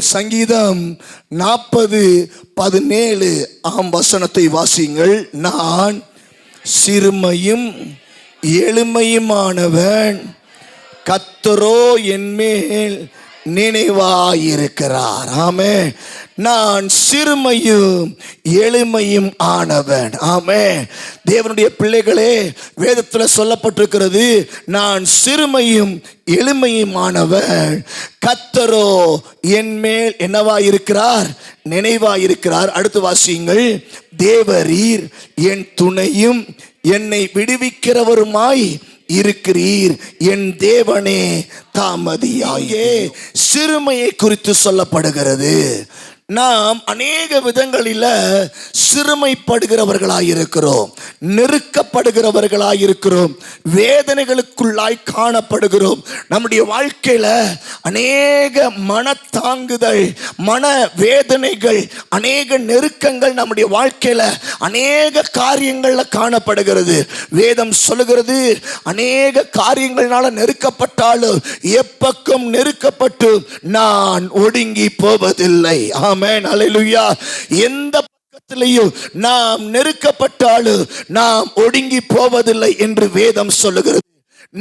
சங்கீதம் 40:17 வசனத்தை வாசிங்கள். நான் சிறுமையும் எளிமையுமானவன், கர்த்தரோ என்மேல் நினைவாயிருக்கிறார். ஆமென். நான் சிறுமையும் எளிமையும் ஆனவன். ஆமென். தேவனுடைய பிள்ளைகளே, வேதத்தில் சொல்லப்பட்டிருக்கிறது, நான் சிறுமையும் எளிமையுமானவன், கர்த்தரோ என்மேல் என்னவாயிருக்கிறார்? நினைவாயிருக்கிறார். அடுத்து வாசியுங்கள். தேவரீர் என் துணையும் என்னை விடுவிக்கிறவருமாய் இருக்கிறீர், என் தேவனே தாமதியாயே. சிறுமையை குறித்து சொல்லப்படுகிறது. நாம் அநேக விதங்களில் சிறுமைப்படுகிறவர்களாயிருக்கிறோம், நெருக்கப்படுகிறவர்களாயிருக்கிறோம், வேதனைகளுக்குள்ளாய் காணப்படுகிறோம். நம்முடைய வாழ்க்கையில் அநேக மனத்தாங்குதல், மன வேதனைகள், அநேக நெருக்கங்கள் நம்முடைய வாழ்க்கையில் அநேக காரியங்களில் காணப்படுகிறது. வேதம் சொல்லுகிறது, அநேக காரியங்களால நெருக்கப்பட்டாலும் எப்பக்கம் நெருக்கப்பட்டு நான் ஒடுங்கி போவதில்லை. ஆமென், அல்லேலூயா. எந்த பக்கத்திலேயும் நாம் நெருக்கப்பட்டாலும் நாம் ஒடுங்கி போவதில்லை என்று வேதம் சொல்லுகிறது.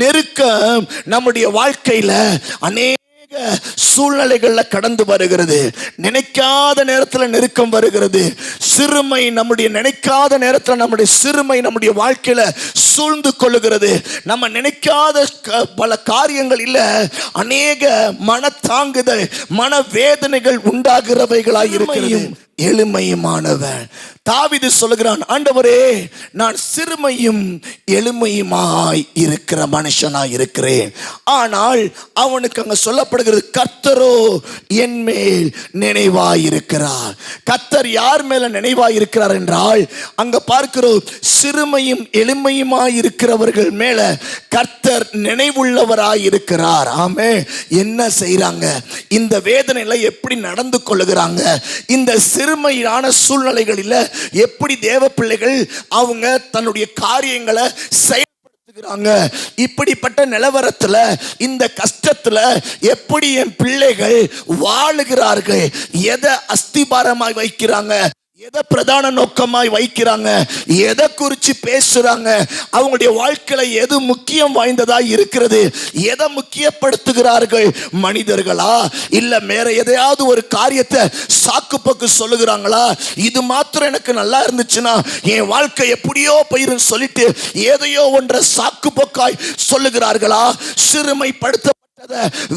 நெருக்கம் நம்முடைய வாழ்க்கையில அநேக சூழ்நிலைகள்ல கடந்து வருகிறது. நினைக்காத நேரத்தில் நெருக்கம் வருகிறது. சிறுமை நம்முடைய நினைக்காத நேரத்தில் நம்முடைய சிறுமை நம்முடைய வாழ்க்கையில சூழ்ந்து கொள்ளுகிறது. நம்ம நினைக்காத பல காரியங்கள் இல்ல, அநேக மனத்தாங்குதல், மன வேதனைகள் உண்டாகிறவைகளாய் இருக்கிறது. எளிமையுமானவன் தாவீது சொல்லுகிறான், ஆண்டவரே நான் சிறுமையும் எளிமையுமாய் இருக்கிற மனுஷனாய் இருக்கிறேன். ஆனால் அவனுக்கு அங்க சொல்லப்படுகிறது, கர்த்தரோ என் மேல் நினைவாயிருக்கிறார். கர்த்தர் யார் மேல நினைவாயிருக்கிறார் என்றால், அங்க பார்க்கிறோம், சிறுமையும் எளிமையுமாய் இருக்கிறவர்கள் மேல கர்த்தர் நினைவுள்ளவராயிருக்கிறார். ஆமே. என்ன செய்யறாங்க? இந்த வேதனையில எப்படி நடந்து கொள்ளுகிறாங்க? இந்த சிறுமையான சூழ்நிலைகளில் எப்படி தேவ பிள்ளைகள் அவங்க தன்னுடைய காரியங்களை செயல்படுத்துகிறாங்க? இப்படிப்பட்ட நிலவரத்தில், இந்த கஷ்டத்தில் எப்படி என் பிள்ளைகள் வாழுகிறார்கள்? எதை அஸ்திபாரமாய் வைக்கிறாங்க? எதை பிரதான நோக்கமாய் வைக்கிறாங்க? எதை குறித்து பேசுறாங்க? அவங்களுடைய வாழ்க்கையில எது முக்கியம் வாய்ந்ததா இருக்கிறது? எதை முக்கியப்படுத்துகிறார்கள்? மனிதர்களா, இல்ல வேற எதையாவது ஒரு காரியத்தை சாக்கு போக்கு சொல்லுகிறாங்களா? இது மாத்திரம் எனக்கு நல்லா இருந்துச்சுன்னா என் வாழ்க்கை எப்படியோ போயிரும் சொல்லிட்டு எதையோ ஒன்றை சாக்கு போக்காய் சொல்லுகிறார்களா? சிறுமைப்படுத்த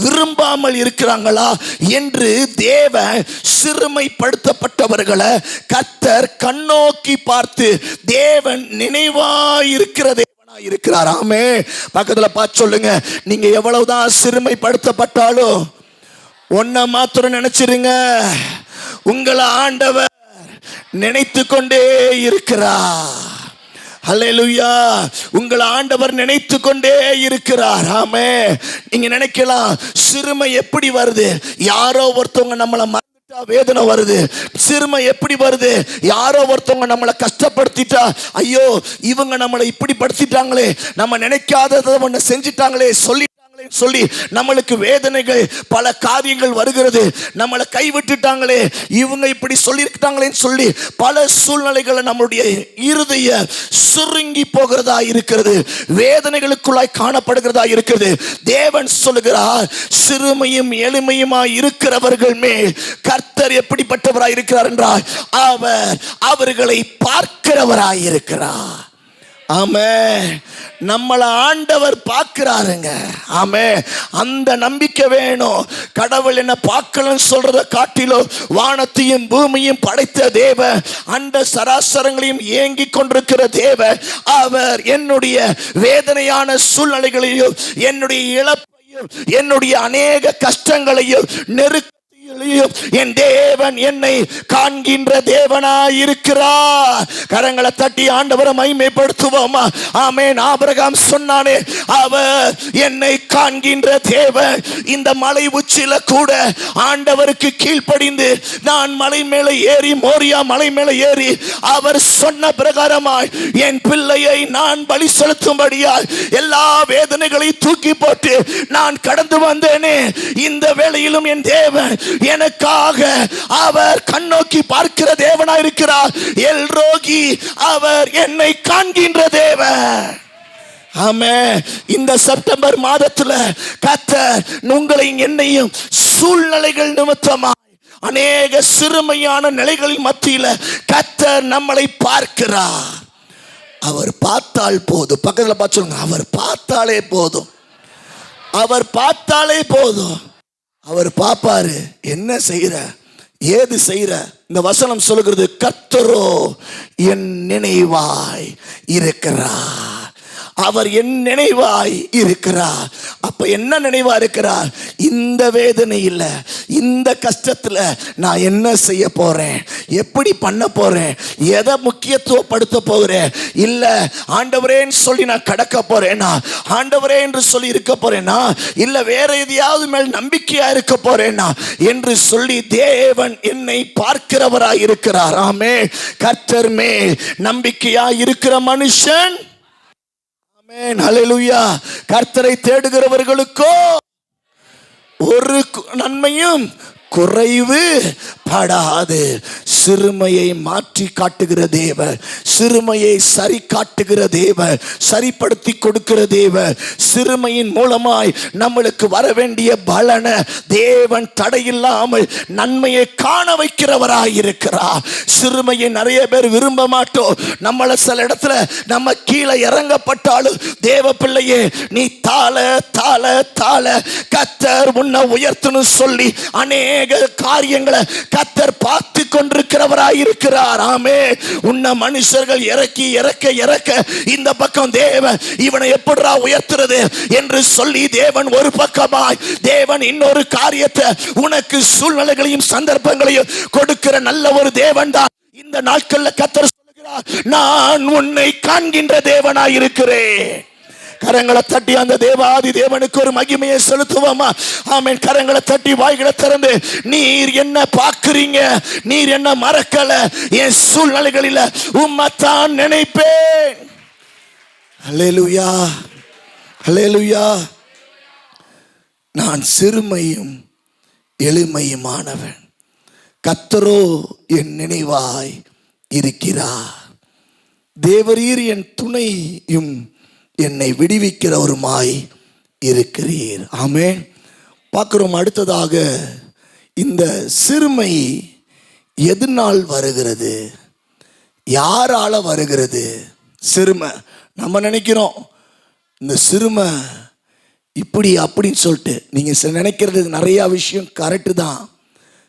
விரும்பாமல் இருக்கிறாங்களா என்று தேவன் சிறுமைப்படுத்தப்பட்டவர்களை கர்த்தர் கண்ணோக்கி பார்த்து தேவன் நினைவாயிருக்கிற தேவனாய் இருக்கிறார். ஆமே. பக்கத்துல பார்த்து சொல்லுங்க, நீங்க எவ்வளவுதான் சிறுமைப்படுத்தப்பட்டாலும் ஒன்ன மாத்திரம் நினைச்சிருங்க, உங்களை ஆண்டவர் நினைத்து கொண்டே இருக்கிறார். அல்லேலூயா. உங்கள் ஆண்டவர் நினைத்து கொண்டே இருக்கிறார். ஆமே. நீங்க நினைக்கலாம், சிறுமை எப்படி வருது? யாரோ ஒருத்தவங்க நம்மளை மறந்துட்டா வேதனை வருது. சிறுமை எப்படி வருது? யாரோ ஒருத்தவங்க நம்மளை கஷ்டப்படுத்திட்டா, ஐயோ இவங்க நம்மளை இப்படி படுத்திட்டாங்களே, நம்ம நினைக்காததை ஒன்று செஞ்சிட்டாங்களே சொல்லி நம்மளுக்கு வேதனைகள், பல காரியங்கள் வருகிறது. நம்மளை கைவிட்டுட்டாங்களே, இவங்க இப்படி சொல்லியிருக்காங்களேன்னு சொல்லி பல சூழ்நிலைகளை நம்மளுடைய இருதய சுருங்கி போகிறதா இருக்கிறது, வேதனைகளுக்குள்ளாய் காணப்படுகிறதா இருக்கிறது. தேவன் சொல்லுகிறார், சிறுமையும் எளிமையுமாய் இருக்கிறவர்கள் மேல் கர்த்தர் எப்படிப்பட்டவராய் இருக்கிறார் என்றால், அவர்களை பார்க்கிறவராய் இருக்கிறார். ஆமே. நம்மளை ஆண்டவர் பார்க்கிறாருங்க. ஆமே. அந்த நம்பிக்கை வேணும். கடவுள் என்ன பார்க்கலன்னு சொல்றத காட்டிலும் வானத்தையும் பூமியும் படைத்த தேவன், அண்ட சராசரங்களையும் ஏங்கி கொண்டிருக்கிற தேவன், அவர் என்னுடைய வேதனையான சூழ்நிலைகளையும், என்னுடைய இழப்பையும், என்னுடைய அநேக கஷ்டங்களையும், நெருக்க என் தேவன் என்னை காண்கின்ற தேவனாய் இருக்கிறார். கரங்களை தட்டி ஆண்டவரை மகிமைப்படுத்துவோமா? ஆமென். ஆபிரகாம் சொன்னானே, அவர் என்னை காண்கின்ற தேவன். இந்த மலை உச்சில கூட ஆண்டவருக்கு கீழ்ப்படிந்து நான் மலை மேலே ஏறி, மோரியா மலை மேலே ஏறி, அவர் சொன்ன பிரகாரமாய் என் பிள்ளையை நான் பலி செலுத்தும்படியாய் எல்லா வேதனைகளை தூக்கி போட்டு நான் கடந்து வந்தேனே. இந்த வேளையிலும் என் தேவன் எனக்காக அவர் கண்ணோக்கி பார்க்கிற தேவனாய் இருக்கிறார். எல்ரோகி, அவர் என்னை காண்கின்ற தேவன். ஆமென். இந்த செப்டம்பர் மாதத்துல கர்த்தர் உங்களை என்னையும் சூழ்நிலைகள் நிமித்தமாய் அநேக சிறுமையான நிலைகளின் மத்தியில கர்த்தர் நம்மளை பார்க்கிறார். அவர் பார்த்தால் போதும். பக்கத்துல பார்த்து சொல்லுங்க, அவர் பார்த்தாலே போதும். அவர் பார்த்தாலே போதும். அவர் பார்ப்பாரு, என்ன செய்யற, ஏது செய்யற. இந்த வசனம் சொல்லுகிறது, கர்த்தரோ என் நினைவாய் இருக்கிறார். அவர் என் நினைவாய் இருக்கிறார். அப்ப என்ன நினைவா இருக்கிறார்? இந்த வேதனையில், இந்த கஷ்டத்துல நான் என்ன செய்ய போறேன், எப்படி பண்ண போறேன், எதை முக்கியத்துவப்படுத்த போகிறேன், இல்ல ஆண்டவரேன்னு சொல்லி நான் கடக்க போறேனா, ஆண்டவரே என்று சொல்லி இருக்க போறேனா, இல்ல வேற எதையாவது மேல் நம்பிக்கையா இருக்க போறேனா என்று சொல்லி தேவன் என்னை பார்க்கிறவராய் இருக்கிறார். ஆமென். கர்த்தர் மேல் நம்பிக்கையா இருக்கிற மனுஷன், ஆமென், ஹல்லேலூயா, கர்த்தரை தேடுகிறவர்களுக்கோ ஒரு நன்மையும் குறைவு படாது. சிறுமையை மாற்றி காட்டுகிற தேவன், சிறுமையை சரி காட்டுகிற தேவன், சரிப்படுத்தி கொடுக்கிற தேவன், சிறுமையின் மூலமாய் நம்மளுக்கு வர வேண்டிய பலனை தேவன் தடையில்லாமல் நன்மையை காண வைக்கிறவராய் இருக்கிறார். சிறுமையை நிறைய பேர் விரும்ப மாட்டோம். நம்மள சில இடத்துல நம்ம கீழே இறங்கப்பட்டாலும், தேவ பிள்ளையே நீ தாள தாள தாள கர்த்தர் உன்னை உயர்த்தணும் சொல்லி அநேக காரியங்களை கர்த்தர் பார்த்து கொண்டிருக்கிறவராய் இருக்கிறார். ஆமென். உன்னை மனுஷர்கள் இறக்கி இறக்க இறக்க இந்த பக்கம் தேவன் இவனை எப்படிடா உயர்த்துறது என்று சொல்லி தேவன் ஒரு பக்கமாய், தேவன் இன்னொரு காரியத்தை உனக்கு சூழ்நிலைகளையும் சந்தர்ப்பங்களையும் கொடுக்கிற நல்ல ஒரு தேவன் தான். இந்த நாட்கள்ல கர்த்தர் சொல்லுகிறார், நான் உன்னை காண்கின்ற தேவனாய் இருக்கிறேன். கரங்களை தட்டி அந்த தேவாதி தேவனுக்கு ஒரு மகிமையை செலுத்துவோமா? ஆமென். கரங்களை தட்டி வாய்களை திறந்து, நீர் என்ன பார்க்கிறீங்க, நீர் என்ன மறக்கல, என் சூழ்நிலைகளில் உம்மைத்தான் நினைப்பேன். ஹல்லேலூயா, ஹல்லேலூயா. நான் சிறுமையும் எளிமையுமானவன், கர்த்தரோ என் நினைவாய் இருக்கிறார். தேவரீர் என் துணையும் என்னை விடுவிக்கிறவருமாய் இருக்கிறீர். ஆமென். பார்க்கிறோம். அடுத்ததாக, இந்த சிறுமை எதனால் வருகிறது, யாரால வருகிறது? சிறுமை நம்ம நினைக்கிறோம் இந்த சிறுமை இப்படி அப்படின்னு சொல்லிட்டு. நீங்க நினைக்கிறது நிறைய விஷயம் கரெக்டு தான்.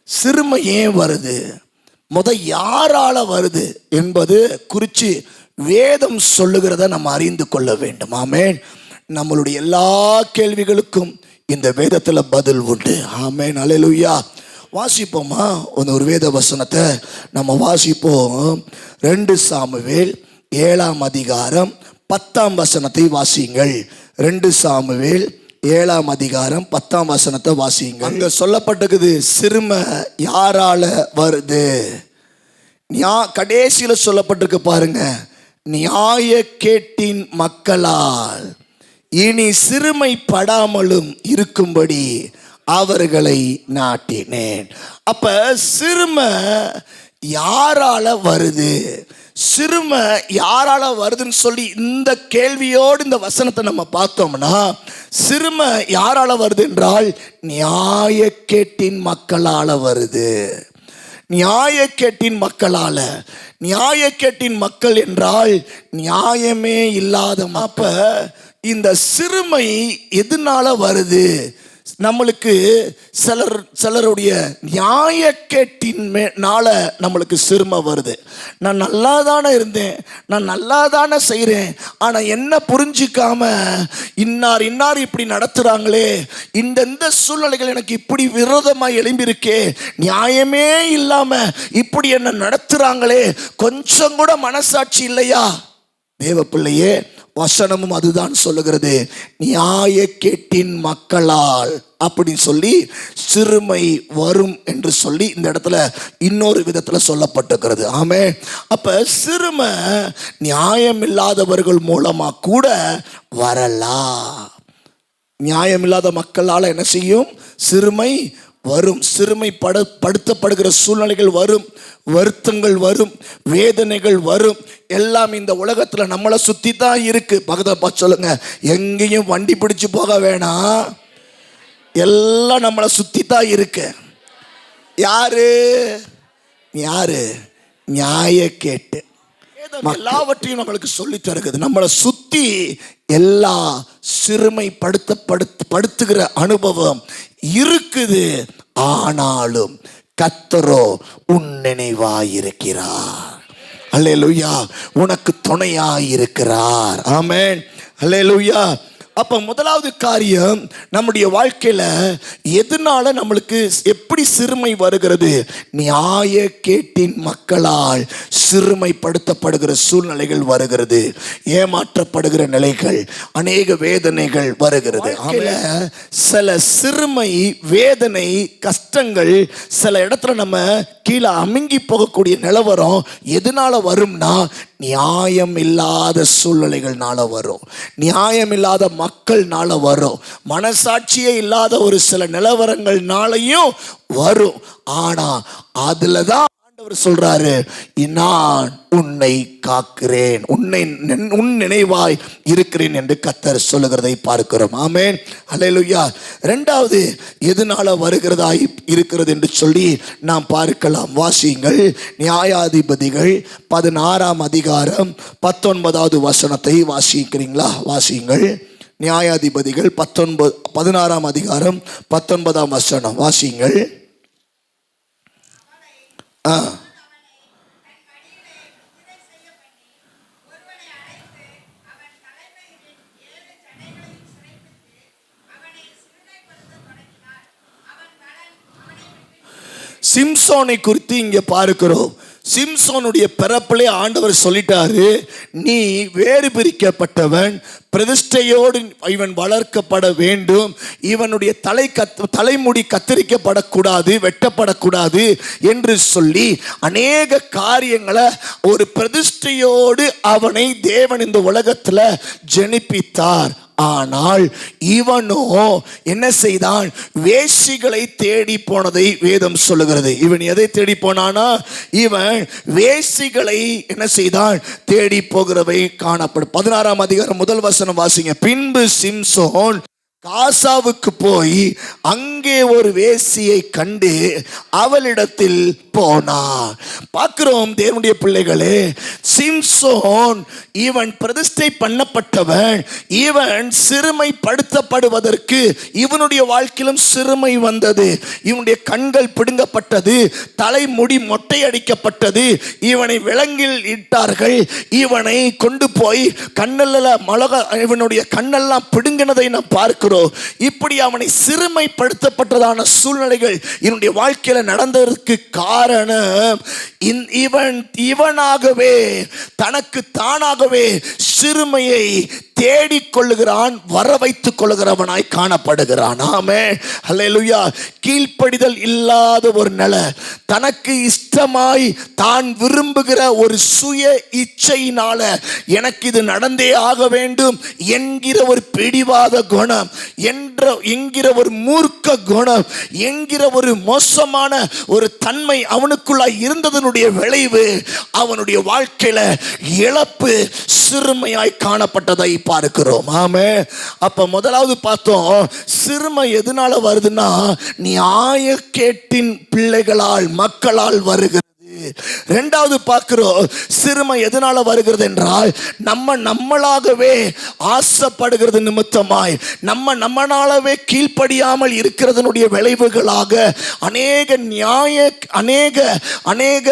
சிறுமை ஏன் வருது, யாரால வருது என்பது குறித்து வேதம் சொல்லுகிறத நம்ம அறிந்து கொள்ள வேண்டும். ஆமென். நம்மளுடைய எல்லா கேள்விகளுக்கும் இந்த வேதத்துல பதில் உண்டு. ஆமென், ஹல்லேலூயா. வாசிப்போமா? ஒரு வேத வசனத்தை நம்ம வாசிப்போம். 2 சாமுவேல் 7ஆம் அதிகாரம் 10ஆம் வசனத்தை வாசியுங்கள். 2 சாமுவேல் 7ஆம் அதிகாரம் 10ஆம் வசனத்தை வாசியுங்கள். அங்க சொல்லப்பட்டிருக்குது, சிறுமை யாரால வருது. கடைசியில சொல்லப்பட்டிருக்கு பாருங்க, நியாய கேட்டின் மக்களால் இனி சிறுமைப்படாமலும் இருக்கும்படி அவர்களை நாட்டினேன். அப்ப சிறுமை யாரால வருது, சிறுமை யாரால வருதுன்னு சொல்லி இந்த கேள்வியோடு இந்த வசனத்தை நம்ம பார்த்தோம்னா, சிறுமை யாரால வருது என்றால் நியாயக்கேட்டின் மக்களால வருது. நியாயக்கேட்டின் மக்களால. நியாயக்கேட்டின் மக்கள் என்றால் நியாயமே இல்லாத. அப்ப இந்த சிறுமை எதனால வருது? நம்மளுக்கு சிலருடைய நியாயக்கேட்டினால நம்மளுக்கு சிறுமை வருது. நான் நல்லா தானே இருந்தேன், நான் நல்லா தானே செய்கிறேன், ஆனால் என்ன புரிஞ்சிக்காம இன்னார் இப்படி நடத்துகிறாங்களே, இந்த சூழ்நிலைகள் எனக்கு இப்படி விரோதமாக எழும்பியிருக்கே, நியாயமே இல்லாமல் இப்படி என்ன நடத்துகிறாங்களே, கொஞ்சம் கூட மனசாட்சி இல்லையா? தேவ பிள்ளையே, வசனமும் அதுதான் சொல்லுகிறது. நியாயக்கேட்டின் மக்களால் அப்படின்னு சொல்லி சிறுமை வரும் என்று சொல்லி இந்த இடத்துல இன்னொரு விதத்துல சொல்லப்பட்டிருக்கிறது. ஆமென். அப்ப சிறுமை நியாயம் இல்லாதவர்கள் மூலமா கூட வரலாம். நியாயம் இல்லாத மக்களால் என்ன செய்யும்? சிறுமை வரும். சிறுமைப்படுத்தப்படுகிற சூழ்நிலைகள் வரும், வருத்தங்கள் வரும், வேதனைகள் வரும். எல்லாம் இந்த உலகத்தில் நம்மளை சுற்றி தான் இருக்கு. பக்கத்தில் பார்த்து சொல்லுங்க, எங்கேயும் வண்டி பிடிச்சு போக வேணாம், எல்லாம் நம்மளை சுற்றி தான் இருக்கு. யாரு யாரு நியாய கேட்டு எல்லாவற்றையும் நம்மளுக்கு சொல்லி தருகிறது. நம்மளை சுத்தி எல்லா சிறுமைப்படுத்துகிற அனுபவம் இருக்குது. ஆனாலும் கர்த்தரோ உன் நினைவாயிருக்கிறார். அல்லேலூயா. உனக்கு துணையாயிருக்கிறார். ஆமென். அல்லேலூயா. அப்ப முதலாவது காரியம், நம்முடைய வாழ்க்கையில எதனால நம்மளுக்கு எப்படி சிறுமை வருகிறது? நியாய கேட்டின் மக்களால் சிறுமைப்படுத்தப்படுகிற சூழ்நிலைகள் வருகிறது, ஏமாற்றப்படுகிற நிலைகள், அநேக வேதனைகள் வருகிறது. சில சிறுமை, வேதனை, கஷ்டங்கள் சில இடத்துல நம்ம கீழே அமுங்கி போகக்கூடிய நிலவரம் எதனால வரும்னா, நியாயம் இல்லாத சூழ்நிலைகள்னால வரும், நியாயம் இல்லாத மக்கள்னால வரும், மனசாட்சியே இல்லாத ஒரு சில நிலவரங்கள்னாலையும் வரும். ஆனா அதுலதான் ஆண்டவர் சொல்றாரு, நான் உன்னை காக்கிறேன், உன் நினைவாய் இருக்கிறேன் என்று கர்த்தர் சொல்லுகிறதை பார்க்கிறோம். ஆமென். அல்லேலூயா. இரண்டாவது எதனால வருகிறதாய் இருக்கிறது என்று சொல்லி நாம் பார்க்கலாம். வாசியுங்கள். நியாயாதிபதிகள் 16ஆம் அதிகாரம் 19வது வசனத்தை வாசிக்கிறீங்களா? வாசியுங்கள். நியாயாதிபதிகள் 16ஆம் அதிகாரம் 19ஆம் வசனம் வாசியுங்கள். சிம்சோனை குறித்து இங்க பார்க்கிறோம். சிம்சோனுடைய பிறப்பிலே ஆண்டவர் சொல்லிட்டாரு, நீ வேறு பிரிக்கப்பட்டவன், பிரதிஷ்டையோடு இவன் வளர்க்கப்பட வேண்டும், இவனுடைய தலைமுடி கத்தரிக்கப்படக்கூடாது, வெட்டப்படக்கூடாது என்று சொல்லி அநேக காரியங்களை ஒரு பிரதிஷ்டையோடு அவனை தேவன் இந்த உலகத்தில் ஜனிப்பித்தார். ஆனால் இவனோ என்ன செய்தான்? வேசிகளை தேடி போனதை வேதம் சொல்லுகிறது. இவன் எதை தேடி போனானா? இவன் வேசிகளை என்ன செய்தான்? தேடி போகிறவை காணப்படும். 16ஆம் அதிகாரம் 1 வசனம் வாசிங்க. பின்பு சிம்சோன் காசாவுக்கு போய் அங்கே ஒரு வேசியை கண்டு அவளிடத்தில் போனார். பார்க்கிறோம் தேவனுடைய பிள்ளைகளே, சிம்சோன் இவன் பிரதிஷ்டை பண்ணப்பட்டவன். இவன் சிறுமைப்படுத்தப்படுவதற்கு இவனுடைய வாழ்க்கையிலும் சிறுமை வந்தது. இவனுடைய கண்கள் பிடுங்கப்பட்டது, தலைமுடி மொட்டையடிக்கப்பட்டது, இவனை விலங்கில் இட்டார்கள், இவனை கொண்டு போய் கண்ணல்ல இவனுடைய கண்ணெல்லாம் பிடுங்கினதை நாம் பார்க்கிறோம். இப்படி அவனை சிறுமைப்படுத்தப்பட்டதான சூழ்நிலைகள் இவனுடைய வாழ்க்கையில நடந்ததற்கு காரணம் இவனாகவே தனக்கு தானாகவே சிறுமையை தேடிக்கொள்ளுகிறான், வர வைத்துக் கொள்ளுகிறவனாய் காணப்படுகிறான். ஆமென். அல்லேலூயா. கீழ்ப்படிதல் இல்லாத ஒரு நிலை, தனக்கு இஷ்டமாய் தான் விரும்புகிற ஒரு சுய இச்சையினால எனக்கு இது நடந்தே ஆக வேண்டும் என்கிற ஒரு பிடிவாத குணம், என்கிற ஒரு மூர்க்க குணம், என்கிற ஒரு மோசமான ஒரு தன்மை அவனுக்குள்ளாய் இருந்ததனுடைய விளைவு அவனுடைய வாழ்க்கையில இழப்பு, சிறுமையாய் காணப்பட்டதை பார்க்கிறோம். ஆமென். அப்ப முதலாவது பார்த்தோம், சிறுமை எதனால வருதுன்னா, நியாய கேட்டின் பிள்ளைகளால், மக்களால் வருகிறது. இரண்டாவது பார்க்கிறோம், சிறுமை எதனால வருகிறது என்றால், நம்மளாகவே ஆசைப்படுகிறது நிமித்தமாய், நம்மளாகவே கீழ்ப்படியாமல் இருக்கிறதனுடைய விளைவுகளாக அநேக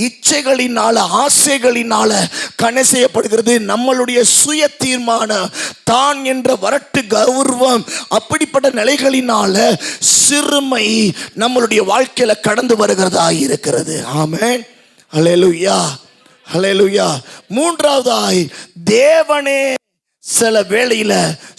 இச்சைகளினால, ஆசைகளினால கணை செய்யப்படுகிறது. நம்மளுடைய சுய தீர்மானம், தான் என்ற வரட்டு கௌரவம், அப்படிப்பட்ட நிலைகளினால சிறுமை நம்மளுடைய வாழ்க்கையில கடந்து வருகிறதா இருக்கிறது. ஆமென். அல்லேலூயா. அல்லேலூயா. மூன்றாவதாய், தேவனே சில வேளையில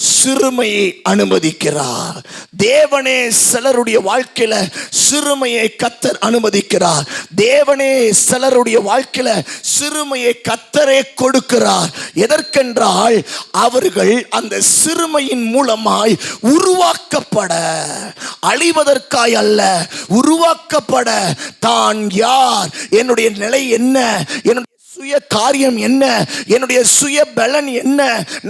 சிறுமையை அனுமதிக்கிறார். தேவனே சிலருடைய வாழ்க்கையில சிறுமையை கர்த்தர் அனுமதிக்கிறார். தேவனே சிலருடைய வாழ்க்கையில சிறுமையை கர்த்தரே கொடுக்கிறார். எதற்கென்றால் அவர்கள் அந்த சிறுமையின் மூலமாய் உருவாக்கப்பட, அழிவதற்காய் அல்ல, உருவாக்கப்பட, தான் யார், என்னுடைய நிலை என்ன, என்னுடைய சுய காரியம் என்ன, என்னுடைய சுய பலன் என்ன,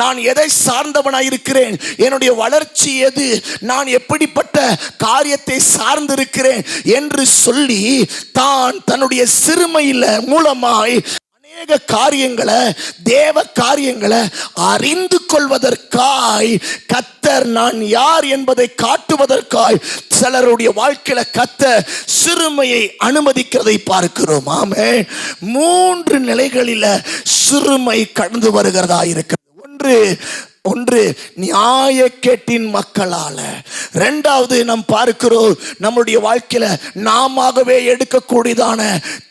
நான் எதை சார்ந்தவனாயிருக்கிறேன், என்னுடைய வளர்ச்சி எது, நான் எப்படிப்பட்ட காரியத்தை சார்ந்திருக்கிறேன் என்று சொல்லி தான் தன்னுடைய சிறுமையில மூலமாய் அநேக காரியங்களை, தேவ காரியங்களை அறிந்து கொள்வதற்காய், கர்த்தர் நான் யார் என்பதை காட்டுவதற்காய் சிலருடைய வாழ்க்கையில கர்த்தர் சிறுமையை அனுமதிக்கிறதை பார்க்கிறோம். ஆமென். 3 நிலைகளில சிறுமை கடந்து வருகிறதா இருக்கிறது. ஒன்று நியாயக்கேட்டின் மக்களால. 2வது நாம் பார்க்கிறோம், நம்முடைய வாழ்க்கையில நாமவே எடுக்கக்கூடியதான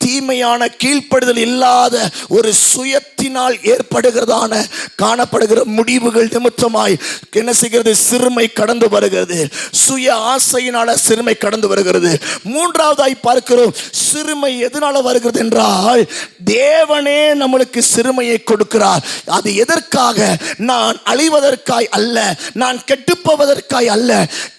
தீமையான கீழ்ப்படுதல் இல்லாத ஒரு சுயத்தினால் ஏற்படுகிறதான காணப்படுகிற முடிவுகள் நிமித்தமாய் என்ன செய்கிறது, சிறுமை கடந்து வருகிறது. சுய ஆசையினால சிறுமை கடந்து வருகிறது. 3வதாய் பார்க்கிறோம், சிறுமை எதனால வருகிறது என்றால் தேவனே நம்மளுக்கு சிறுமையை கொடுக்கிறார். அது எதற்காக? நான் அழிவதற்காய் அல்ல, நான் கெட்டுப்போவதற்காய் அல்ல.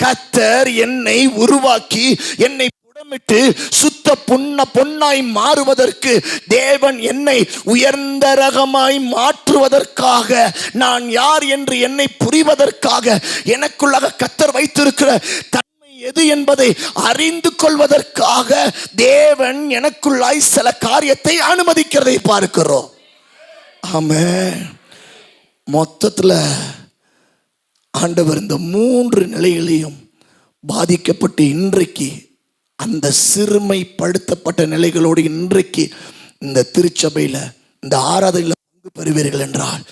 கர்த்தர் என்னை உருவாக்கி என்னை புடமிட்டு சுத்த பொன்னாய் மாறுவதற்கு, தேவன் என்னை உயர்ந்த ரகமாய் மாற்றுவதற்காக, நான் யார் என்று என்னை புரிவதற்காக, எனக்குள்ளாக கர்த்தர் வைத்திருக்கிற எது என்பதை அறிந்து கொள்வதற்காக தேவன் எனக்குள்ளாய் சில காரியத்தை அனுமதிக்கிறதை பார்க்கிறோம். ஆமென். மொத்தத்தில் ஆண்டவர் இந்த 3 நிலைகளையும் பாதிக்கப்பட்டு இன்றைக்கு அந்த சிறுமைப்படுத்தப்பட்ட நிலைகளோடு இன்றைக்கு இந்த திருச்சபையில் இந்த ஆராதனையில் பங்கு பெறுவீர்கள் என்றால்,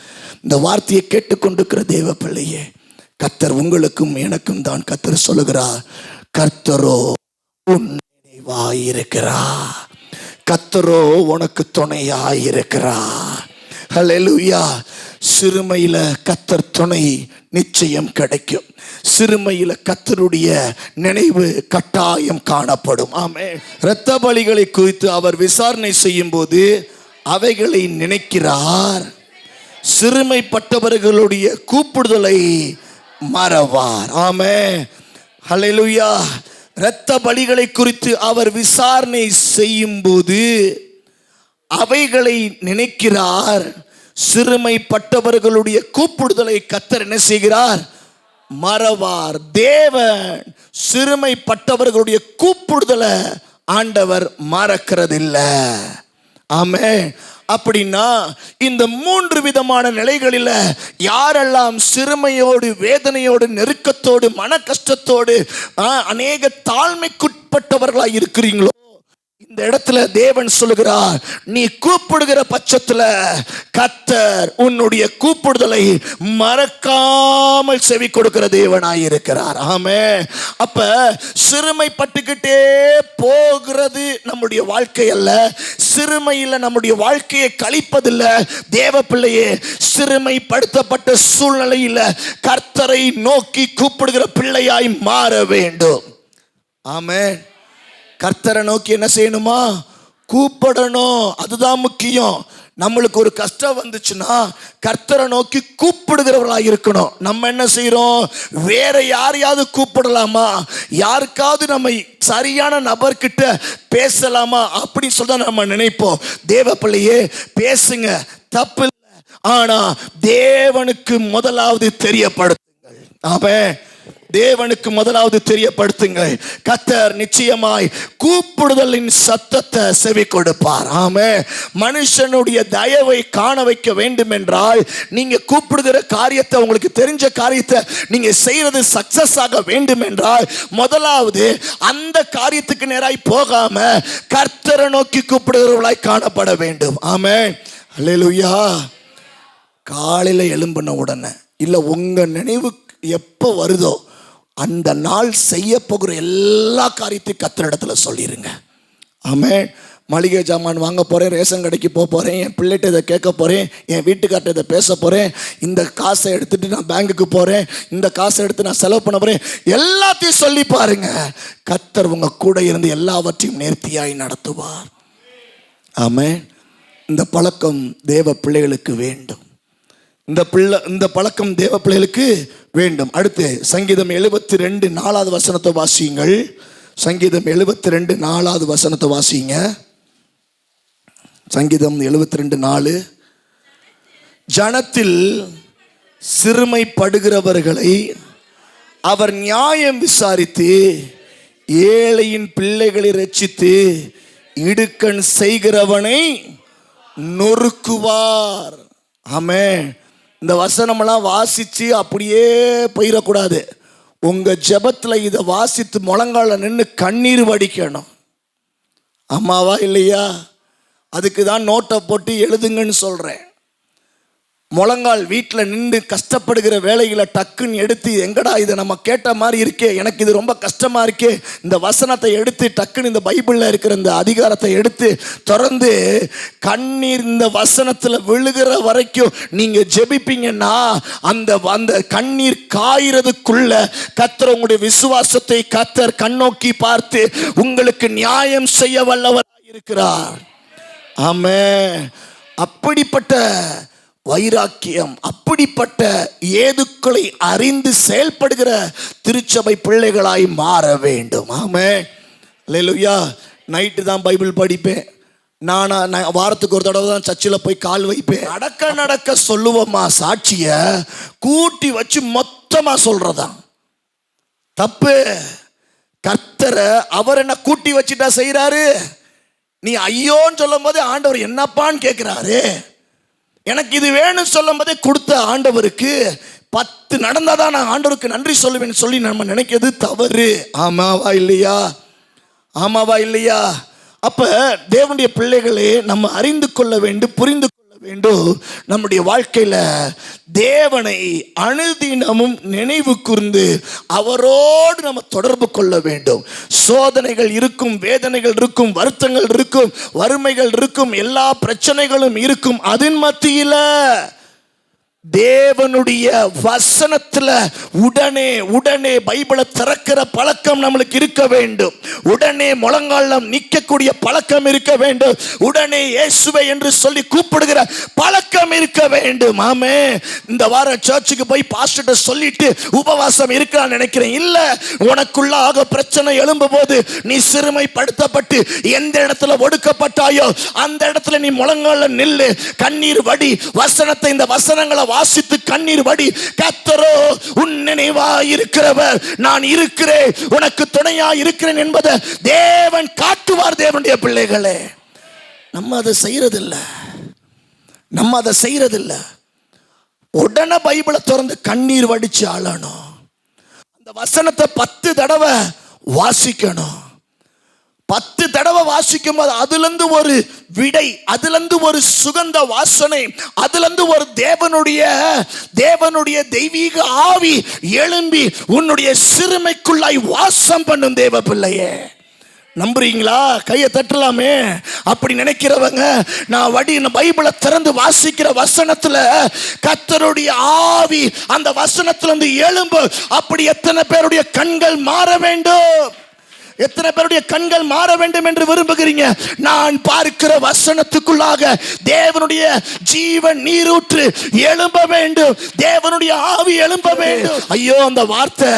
இந்த வார்த்தையை கேட்டுக்கொண்டிருக்கிற தேவ பிள்ளையே, கர்த்தர் உங்களுக்கும் எனக்கும் தான் கர்த்தர் சொல்லுகிறார், கர்த்தரோ உன் நினைவாயிருக்கிறார், கர்த்தரோ உனக்கு துணையாயிருக்கிறார். ஹல்லேலூயா. சிறுமையில கர்த்தர் துணை நிச்சயம் கிடைக்கும். சிறுமையில கர்த்தருடைய நினைவு கட்டாயம் காணப்படும். ஆமென். இரத்த பலிகளை குறித்து அவர் விசாரணை செய்யும் போது அவைகளை நினைக்கிறார், சிறுமைப்பட்டவர்களுடைய கூப்பிடுதலை மறவார். ஆமென். ஹல்லேலூயா. இரத்த பலிகளை குறித்து அவர் விசாரணை செய்யும் போது அவைகளை நினைக்கிறார், சிறுமைப்பட்டவர்களுடைய கூப்பிடுதலை கர்த்தர் என்ன செய்கிறார்? மறவார். தேவன் சிறுமைப்பட்டவர்களுடைய கூப்பிடுதலை ஆண்டவர் மறக்கிறதில்லை. ஆமென். அப்படின்னா இந்த 3 விதமான நிலைகளில் யாரெல்லாம் சிறுமையோடு, வேதனையோடு, நெருக்கத்தோடு, மன கஷ்டத்தோடு, அநேக தாழ்மைக்குட்பட்டவர்களாக இருக்கிறீங்களோ, இந்த இடத்துல தேவன் சொல்லுகிறார், நீ கூப்பிடுகிற பட்சத்துல கர்த்தர் உன்னுடைய கூப்பிடுதலை மறக்காமல் செவி கொடுக்கிற தேவனாயிருக்கிறார். ஆமென். அப்ப சிறுமைப்பட்டுக்கிட்டே போகிறது நம்முடைய வாழ்க்கை அல்ல, சிறுமையில் நம்முடைய வாழ்க்கையை கழிப்பதில்லை. தேவ பிள்ளையே, சிறுமைப்படுத்தப்பட்ட சூழ்நிலையில் கர்த்தரை நோக்கி கூப்பிடுகிற பிள்ளையாய் மாற வேண்டும். ஆமென். கர்த்தரை நோக்கி என்ன செய்யணுமா? கூப்பிடணும். அதுதான் முக்கியம். நம்மளுக்கு ஒரு கஷ்டம் வந்துச்சுன்னா கர்த்தரை நோக்கி கூப்பிடுகிறவர்களாக இருக்கணும். நம்ம என்ன செய்யறோம்? வேற யாரையாவது கூப்பிடலாமா, யாருக்காவது நம்ம சரியான நபர்கிட்ட பேசலாமா அப்படின்னு சொல்லி நம்ம நினைப்போம். தேவ பிள்ளையே, பேசுங்க, தப்பு இல்லை. ஆனா தேவனுக்கு முதலாவது தெரியப்படுத்துங்கள். ஆமென். தேவனுக்கு முதலாவது தெரியப்படுத்துங்கள். கர்த்தர் நிச்சயமாய் கூப்பிடுதலின் சத்தத்தை செவி கொடுப்பார். ஆமென். மனுஷனுடைய தயவை காண வைக்க வேண்டும் என்றால், நீங்க கூப்பிடுகிற காரியத்தை, உங்களுக்கு தெரிஞ்ச காரியத்தை நீங்க செய்யறது சக்சஸ் ஆக வேண்டும் என்றால், முதலாவது அந்த காரியத்துக்கு நேராய் போகாம கர்த்தரை நோக்கி கூப்பிடுகிறவர்களாய் காணப்பட வேண்டும். ஆமென். அல்லேலூயா. காலையில எழும்பின உடனே இல்ல, உங்க நினைவு எப்போ வருதோ அந்த நாள் செய்ய போகிற எல்லா காரியத்தையும் கர்த்தரிடத்துல சொல்லிருங்க. ஆமென். மளிகை ஜாமான் வாங்க போகிறேன், ரேஷன் கடைக்கு போக போகிறேன், என் பிள்ளைகிட்ட இதை கேட்க போகிறேன், என் வீட்டுக்கார்ட்ட இதை பேச போகிறேன், இந்த காசை எடுத்துகிட்டு நான் பேங்குக்கு போகிறேன், இந்த காசை எடுத்து நான் செலவு பண்ண போகிறேன், எல்லாத்தையும் சொல்லி பாருங்க. கர்த்தர் உங்கள் கூட இருந்து எல்லாவற்றையும் நேர்த்தியாய் நடத்துவார். ஆமென். இந்த பழக்கம் தேவ பிள்ளைகளுக்கு வேண்டும். இந்த பழக்கம் தேவ பிள்ளைகளுக்கு வேண்டும். அடுத்து சங்கீதம் 72:4 வசனத்தை வாசியுங்கள். சங்கீதம் 72:4 வசனத்தை வாசிங்க. சங்கீதம் 72:4. ஜனத்தில் சிறுமைப்படுகிறவர்களை அவர் நியாயம் விசாரித்து ஏழையின் பிள்ளைகளை ரட்சித்து இடுக்கண் செய்கிறவனை நொறுக்குவார். ஆமென். இந்த வசனமெல்லாம் வாசித்து அப்படியே போயிடக்கூடாது. உங்கள் ஜெபத்தில் இதை வாசித்து முழங்கால நின்று கண்ணீர் வடிக்கணும். ஆமாவா இல்லையா? அதுக்கு தான் நோட்டை போட்டு எழுதுங்கன்னு சொல்கிறேன். முழங்கால் வீட்டில் நின்று கஷ்டப்படுகிற வேலைகளை டக்குன்னு எடுத்து, எங்கடா இதை நம்ம கேட்ட மாதிரி இருக்கே, எனக்கு இது ரொம்ப கஷ்டமாக இருக்கே, இந்த வசனத்தை எடுத்து டக்குன்னு இந்த பைபிளில் இருக்கிற இந்த அதிகாரத்தை எடுத்து திறந்து கண்ணீர் இந்த வசனத்தில் விழுகிற வரைக்கும் நீங்கள் ஜெபிப்பீங்கன்னா அந்த கண்ணீர் காய்கிறதுக்குள்ள கர்த்தர் உங்களுடைய விசுவாசத்தை கர்த்தர் கண்ணோக்கி பார்த்து உங்களுக்கு நியாயம் செய்ய வல்லவராக இருக்கிறார். ஆமென். அப்படிப்பட்ட வைராக்கியம், அப்படிப்பட்ட ஏதுக்களை அறிந்து செயல்படுகிற திருச்சபை பிள்ளைகளாய் மாற வேண்டும். ஆமென். அல்லேலூயா. நைட்டு தான் பைபிள் படிப்பேன். நான் வாரத்துக்கு ஒரு தடவை தான் சர்ச்சில் போய் கால் வைப்பேன். நடக்க சொல்லுவோமா சாட்சியை கூட்டி வச்சு மொத்தமாக சொல்றதான் தப்பு. கர்த்தரை அவர் என்ன கூட்டி வச்சுட்டா செய்கிறாரு. நீ ஐயோன்னு சொல்லும் போது ஆண்டவர் என்னப்பான்னு கேட்குறாரு. எனக்கு இது வேணும் சொல்லும் போதே கொடுத்த ஆண்டவருக்கு 10 நடந்தாதான் நான் ஆண்டவருக்கு நன்றி சொல்லுவேன்னு சொல்லி நம்ம நினைக்கிறது தவறு. ஆமாவா இல்லையா? ஆமாவா இல்லையா? அப்ப தேவனுடைய பிள்ளைகளே, நம்ம அறிந்து கொள்ள வேண்டும், புரிந்து கொள்ள வேண்டும். நம்முடைய வாழ்க்கையில தேவனை அனுதினமும் நினைவு கூர்ந்து அவரோடு நம்ம தொடர்பு கொள்ள வேண்டும். சோதனைகள் இருக்கும், வேதனைகள் இருக்கும், வருத்தங்கள் இருக்கும், வறுமைகள் இருக்கும், எல்லா பிரச்சனைகளும் இருக்கும். அதன் மத்தியில தேவனுடைய வசனத்துல உடனே பைபிளை திறக்கிற பழக்கம் நம்மளுக்கு இருக்க வேண்டும். உடனே முழங்காலம் நிற்கக்கூடிய பழக்கம் இருக்க வேண்டும். உடனே இயேசுவே என்று சொல்லி கூப்பிடுகிற பழக்கம் இருக்க வேண்டும். ஆமே. இந்த வாரம் சர்ச்சுக்கு போய் பாஸ்டர்ட்ட சொல்லிட்டு உபவாசம் இருக்கான்னு நினைக்கிறேன். இல்ல, உனக்குள்ளாக பிரச்சனை எழும்பும் போது நீ சிறுமைப்படுத்தப்பட்டு எந்த இடத்துல ஒடுக்கப்பட்டாயோ அந்த இடத்துல நீ முழங்கால நில்லு, கண்ணீர் வடி, வசனத்தை, இந்த வசனங்களை வாசித்து கண்ணீர் வடி. கர்த்தரோ உன் நினைவாய் இருக்கிறவர், நான் இருக்கிறேன், உனக்கு துணையாய் இருக்கிறேன் என்பதை தேவன் காட்டுவார். தேவனுடைய பிள்ளைகளே, நம்ம அதை செய்யறதில்லை. உடனே பைபிளை திறந்து கண்ணீர் வடிச்சு ஆளணும். அந்த வசனத்தை 10 தடவை வாசிக்கணும். 10 தடவை வாசிக்கும் போது அதிலிருந்து ஒரு விடை, அதிலிருந்து ஒரு சுகந்த வாசனை, அதிலிருந்து ஒரு தேவனுடைய தெய்வீக ஆவி எழும்பி உன்னுடைய சிறுமைக்குள்ளாய் வாசம் பண்ணும். தேவ பிள்ளையே, நம்புறீங்களா? கையை தட்டலாமே. அப்படி நினைக்கிறவங்க, நான் பைபிளை திறந்து வாசிக்கிற வசனத்துல கர்த்தருடைய ஆவி அந்த வசனத்துல இருந்து எழும்பு. அப்படி எத்தனை பேருடைய கண்கள் மாற வேண்டும்? எத்தனை பேருடைய கண்கள் மாற வேண்டும் என்று விரும்புகிறீங்க? நான் பார்க்கிற வசனத்துக்குள்ளாக தேவனுடைய ஜீவன் நீரூற்று எழும்ப வேண்டும். தேவனுடைய ஆவி எழும்ப வேண்டும். ஐயோ, அந்த வார்த்தை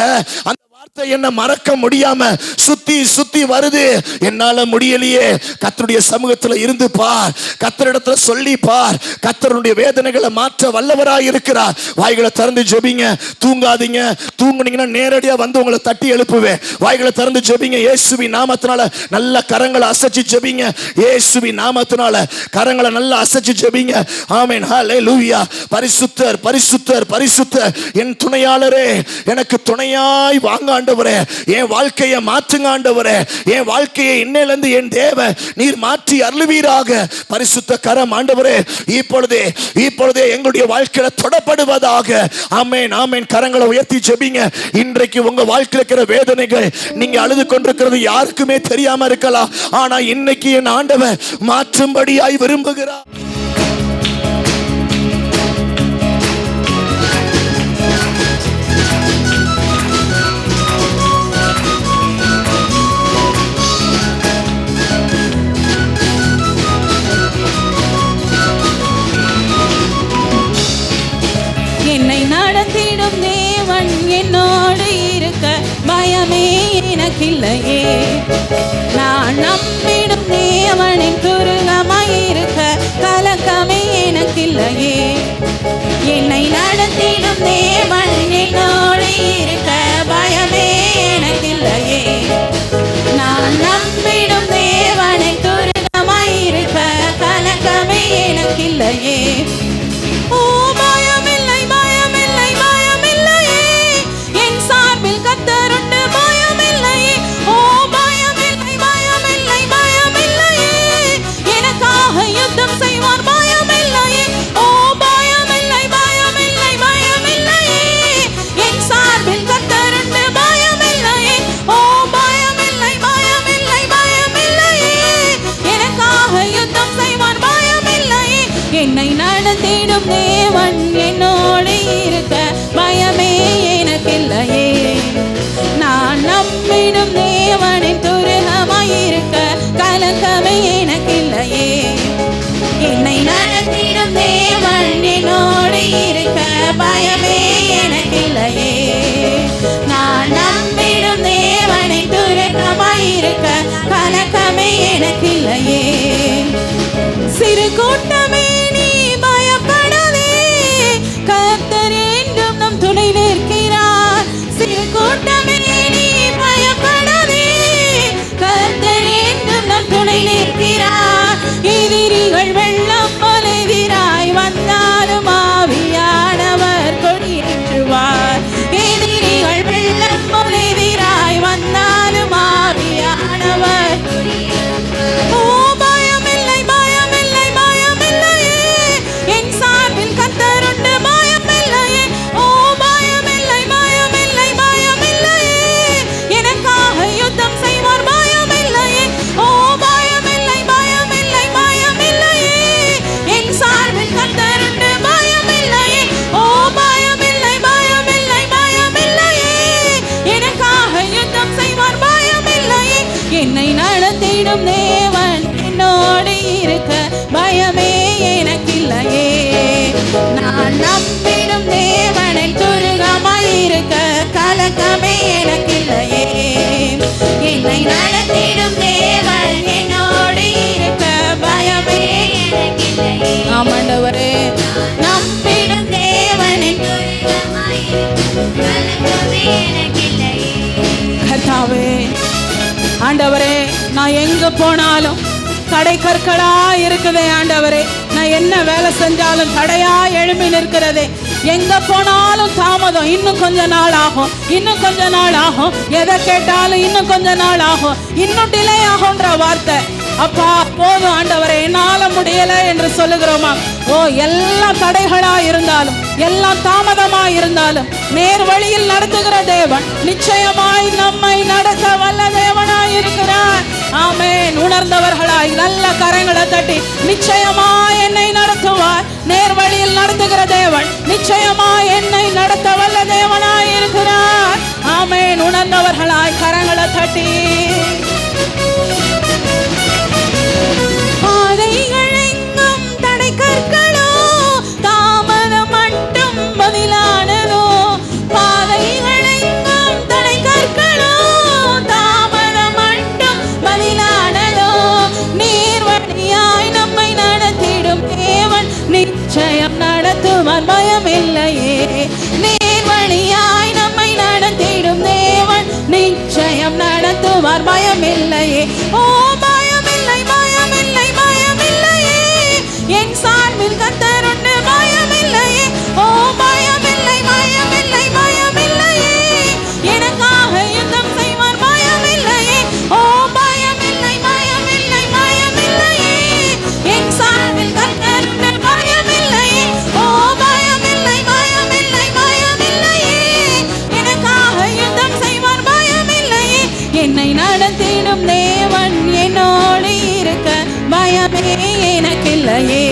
என்ன மறக்க முடியாம சுத்தி வருது, என்னால முடியலையே. கர்த்தருடைய சமூகத்தில் இருந்து பார், கர்த்தரிடத்துல சொல்லி பார். கர்த்தருடைய வேதனைகளை மாற்ற வல்லவராய் இருக்கிறார். வாய்களை திறந்து ஜெபிங்க. தூங்காதீங்க. தூங்குனீங்கன்னா நேரடியா வந்து உங்களை தட்டி எழுப்புவேன். வாய்களை திறந்து ஜெபிங்க. இயேசுவின் நாமத்தினால நல்ல கரங்களை அசைச்சு ஜெபிங்க. இயேசுவின் நாமத்தினால கரங்களை நல்லா அசைச்சு ஜெபிங்க. ஆமென். ஹல்லேலூயா. பரிசுத்தர், பரிசுத்தர், பரிசுத்தர், என் துணையாளரே, எனக்கு துணையாய் வாங்க ஆண்டவரே, என் வாழ்க்கையை மாற்றுங்க ஆண்டவரே, என் வாழ்க்கையை இன்னையிலிருந்து என் தேவ நீர் மாற்றி அருள்வீராக. பரிசுத்த கரம் ஆண்டவரே இப்பொழுதே எங்களுடைய வாழ்க்கையில தொடப்படுவதாக. ஆமென் ஆமென். கரங்களை உயர்த்தி ஜெபிங்க. இன்றைக்கு உங்க வாழ்க்கையில் இருக்கிற வேதனைகள், நீங்க அழுது கொண்டிருக்கிறது யாருக்குமே தெரியாம இருக்கலாம். ஆனா இன்னைக்கு என் ஆண்டவர் மாற்றும்படியாய் விரும்புகிறார். என்னை நடத்திடும் தேவன் என்னோடு இருக்க பயமே எனக்கில்லையே. நான் நம்பிடும் தேவனின் துருகமாயிருக்க கலக்கமே எனக்கில்லையே. என்னை நடத்திடும் தேவன் என்னோடு இருக்க பயமே எனக்கில்லையே. நான் நம்பிடும் தேவனின் துருகமாயிருக்க கலக்கமே எனக்கில்லையே. ஓ பயமில்லை பயமில்லை பயமில்லையே, என் சார்பில் கர்த்தருண்டு பயமில்லையே. ஓ பயமில்லை பயமில்லை பயமில்லையே, எனக்காக யுத்தம் செய்வார் பயமில்லையே. ஓ பயமில்லை பயமில்லை பயமில்லையே, என் சார்பில் கர்த்தருண்டு பயமில்லையே. ஓ பயமில்லை பயமில்லை பயமில்லையே, எனக்காக யுத்தம் செய்வார் பயமில்லையே. என்னை நடத்திடும் தேவன் என்னோடு இருக்க பயமே எனக்கில்லையே. நான் நம்பிடும் தேவனின் துருகமாயிருக்க கலக்கமே எனக்கில்லையே. என்னை நடத்திடும் தேவன் என்னோடு இருக்க பயமே எனக்கில்லையே. நான் நம்பிடும் தேவனின் துருகமாயிருக்க கலக்கமே எனக்கில்லையே. சிறு கூட்டமே நீ பயப்படாதே, கர்த்தர் என்றும் நம் துணை நிற்கிறார். சிறு கூட்டமே நீ பயப்படாதே, கர்த்தர் என்றும் நம் துணை நிற்கிறார். எதிரிகள் வெள்ளம் போல எதிராய் வந்தாலும் ஆவியானவர் கொடியேற்றுவார். எதிரிகள் வெள்ளம் போல எதிராய் வந்தாலும் ஆவியானவர் ஓ பயமில்லை பயமில்லை பயமில்லையே, என் சார்பில் கர்த்தருண்டு பயமில்லையே. ஓ பயமில்லை பயமில்லை பயமில்லையே, எனக்காக யுத்தம் செய்வார் பயமில்லையே. ஓ பயமில்லை பயமில்லை பயமில்லையே, என் சார்பில் கர்த்தருண்டு பயமில்லையே. ஓ பயமில்லை பயமில்லை பயமில்லையே, எனக்காக யுத்தம் செய்வார் பயமில்லையே. என்னை நடத்திடும் தேவன் என்னோடு இருக்க பயமே எனக்கில்லையே. நான் நம்பிடும் தேவனை துருகமாயிருக்க கலக்கமே எனக்கில்லையே. என்னை நடத்திடும் தேவன் என்னோடு இருக்க பயமே எனக்கில்லையே. ஆமாண்டவரே, நம்பிடும் தேவனின் கலக்கமே எனக்கில்லையே. கர்த்தாவே ஆண்டவரே, நான் எங்க போனாலும் தடை கற்களா இருக்குதே ஆண்டவரே. நான் என்ன வேலை செஞ்சாலும் தடையா எழும்பி நிற்கிறதே. எங்க போனாலும் தாமதம், இன்னும் கொஞ்ச நாள் ஆகும், இன்னும் கொஞ்ச நாள் ஆகும். எதை கேட்டாலும் இன்னும் கொஞ்ச நாள் ஆகும், இன்னும் டிலே ஆகும்ன்ற வார்த்தை. அப்பா போதும் ஆண்டவரே, என்னால முடியல என்று சொல்லுகிறோமா? ஓ எல்லாம் தடைகளா இருந்தாலும், எல்லாம் தாமதமா இருந்தாலும், நேர் வழியில் நடத்துகிற தேவன் நிச்சயமாய் நம்மை நடத்த வல்ல தேவனாய் இருக்கிறார். ஆமென். உணர்ந்தவர்களாய் நல்ல கரங்களை தட்டி நிச்சயமாய் என்னை நடத்துவார். நேர் வழியில் நடத்துகிற தேவன் நிச்சயமாய் என்னை நடத்த வல்ல தேவனாய் இருக்கிறார். ஆமென். உணர்ந்தவர்களாய் கரங்களை தட்டி பாதைகள் எங்கும் தடை கற்களோ, தாமதம் மட்டும் பதிலானதோ. பாதைகள் எங்கும் தடை கற்களோ, தாமதம் மட்டும் பதிலானதோ. நீர்வழியாய் நம்மை நடத்திடும் தேவன் நிச்சயம் நடத்துவார் பயமில்லையே. நீர்வழியாய் நம்மை நடத்திடும் தேவன் நிச்சயம் நடத்துவார் பயமில்லையே. ஓ பயமில்லை பயமில்லை பயமில்லையே, என் சார்பில் கர்த்தருண்டு பயமில்லையே. ஓ பயமில்லை பயமில்லை பயமில்லையே, எனக்காக எனக்கில்லையே